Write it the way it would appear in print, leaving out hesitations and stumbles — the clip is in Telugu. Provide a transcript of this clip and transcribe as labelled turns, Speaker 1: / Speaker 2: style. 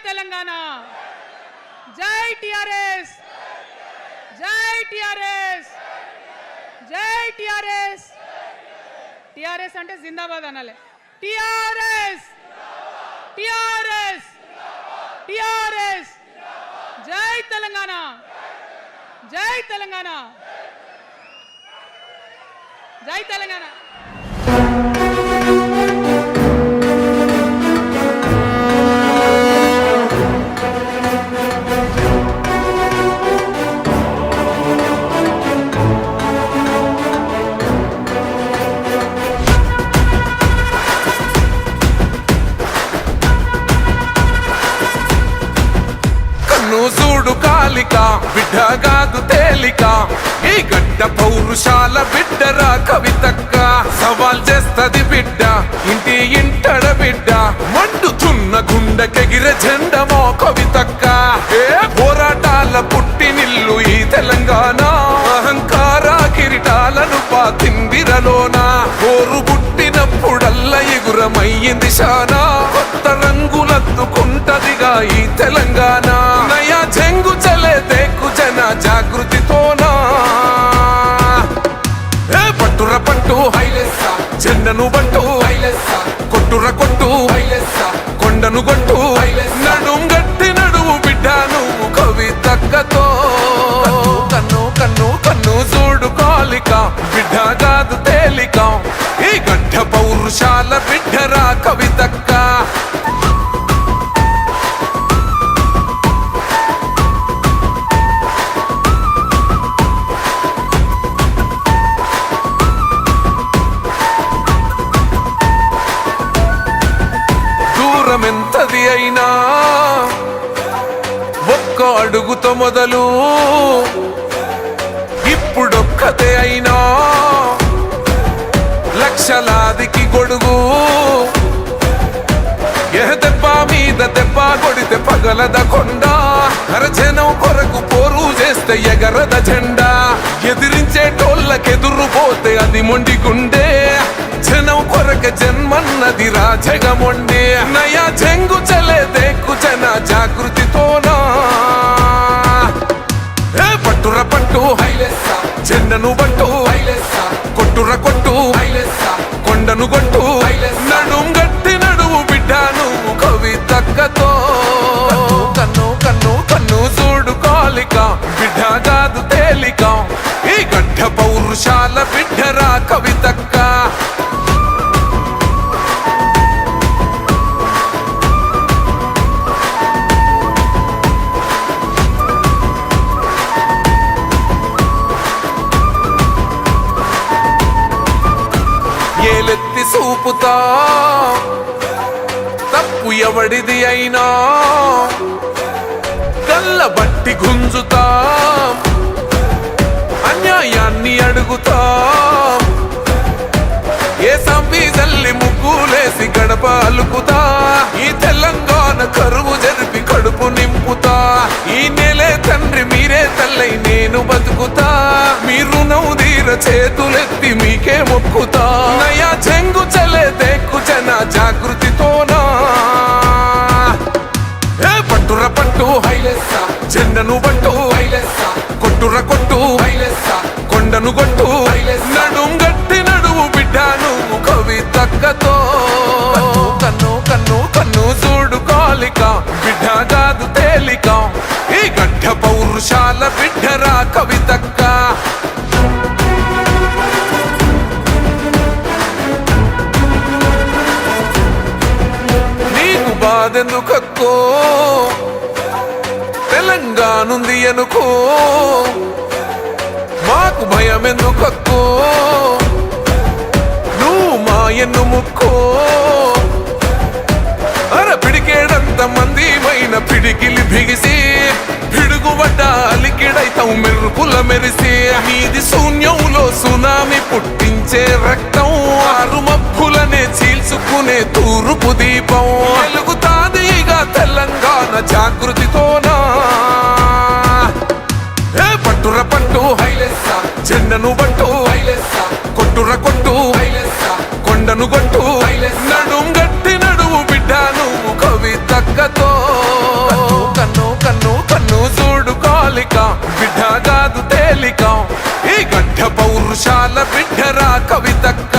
Speaker 1: తెలంగాణ, జై టిఆర్ఎస్, జై టిఆర్ఎస్, జై టిఆర్ఎస్. టిఆర్ఎస్ అంటే జిందాబాద్ అనాలి. TRS, TRS, TRS. జై తెలంగాణ, జై తెలంగాణ, జై తెలంగాణ.
Speaker 2: చూడు కాలిక బిడ్డగాదు తేలిక, ఈ గడ్డ పౌరుషాల బిడ్డరా కవితక్క. సవాల్ చేస్తది బిడ్డ, ఇంటి ఇంటడ బిడ్డ, మండుతున్న గుండెకెగిర జెండమో కవితక్క. ఏ పోరాటాల పుట్టినిల్లు ఈ తెలంగాణ, అహంకార కిరీటాలను పాతిందిరలోన. కోరు పుట్టినప్పుడల్ల ఎగురమయ్యింది శానా, కొత్త రంగులద్దుకుంటదిగా ఈ తెలంగాణ. నయా జంగు చలే దేకు జన జాగృతితోనా, పట్టుర పట్టు హైలెస్స, జెండను బట్టు హైలెస్స, కొట్టుర కొట్టు హైలెస్స, కొండను కొట్టు నడుం గట్టి నడువు బిడ్డ నువ్వు కవితక్కతో. కన్ను కన్ను కన్ను చూడు కాలిక బిడ్డ కాదు తేలిక, ఈ గడ్డ పౌరుషాల బిడ్డరా కవితక్క. ఎంతది అయినా ఒక్క అడుగుతో మొదలు, ఇప్పుడొక్కతే అయినా లక్షలాదికి గొడుగు. దెబ్బ మీద దెబ్బ కొడితే పగలద కొండ, అరజనం కొరకు పోరు చేస్తే ఎగరద జెండా. ఎదిరించేటోళ్ళకెదురు పోతే అది మొండి గుండె, జనం కొరక జన్మన్నది రాజగమొండే. నయా జంగు చలే దేకు జన జాగృతితోనా, పట్టుర పట్టు హైలెస్స, జెండను బట్టు హైలెస్స, కొట్టుర కొట్టు హైలెస్స, కొండను కొట్టు నడుం గట్టి నడువు బిడ్డ నువ్వు కవితక్కతో. కన్ను కన్ను కన్ను చూడు కాలిక బిడ్డ కాదు తేలిక, ఈ గడ్డ పౌరుషాల బిడ్డరా కవితక్క. ఏలెత్తి చూపుతా తప్పు ఎవడిది అయినా, కళ్ళ బట్టి గుంజుతా, అన్యాయాన్ని అడుగుతా. ఏ సంబీజల్లి ముగ్గులేసి గడప అలుకుతా, ఈ తెలంగాణ కరువు జరిపి కడుపు నింపుతా. ఈ నెలే తండ్రి మీరే తల్లై నేను బతుకుతా, మీ రుణం తీర చేతులెత్తి మీకే మొక్కుతా. నయా జంగు చలే దేకు జన జాగృతితోనా, పట్టుర పట్టు హైలెస్స, జెండను బట్టు హైలెస్స, కొట్టుర కొట్టు హైలెస్స, కొండను కొట్టు నడుం గట్టి నడువు బిడ్డ నువ్వు కవితక్కతో. కన్ను కన్ను కన్ను చూడు కాలిక బిడ్డ కాదు తేలిక, ఈ గడ్డ పౌరుషాల బిడ్డరా కవితక్క. నీకు బాధెందుకక్కో తెలంగాణుంది అనుకో, మాకు భయం ఎందుకక్కో నువ్వు మా ఎన్ను ముక్కో. అర పిడికేడంత మంది మైన పిడికిలి బిగిసి, పిడుగుబడ్డ అలికిడైతావు మెరుపుల మెరిసి. నీది శూన్యంలో సునామి పుట్టించే రక్తం, ఆరు మబ్బులనే చీల్చుకునే తూర్పు దీపం. వెలుగుతాదిగా తెలంగాణ జాగృతితోనా, పట్టుర పట్టు హైలెస్స, జెండను బట్టు హైలెస్స, కొట్టుర కొట్టు హైలెస్స, కొండను కొట్టు నడుం గట్టి నడువు బిడ్డ నువ్వు కవితక్కతో. బిడ్డ కాదు తేలిక ఈ గడ్డ పౌరుషాల బిడ్డరా కవితక్క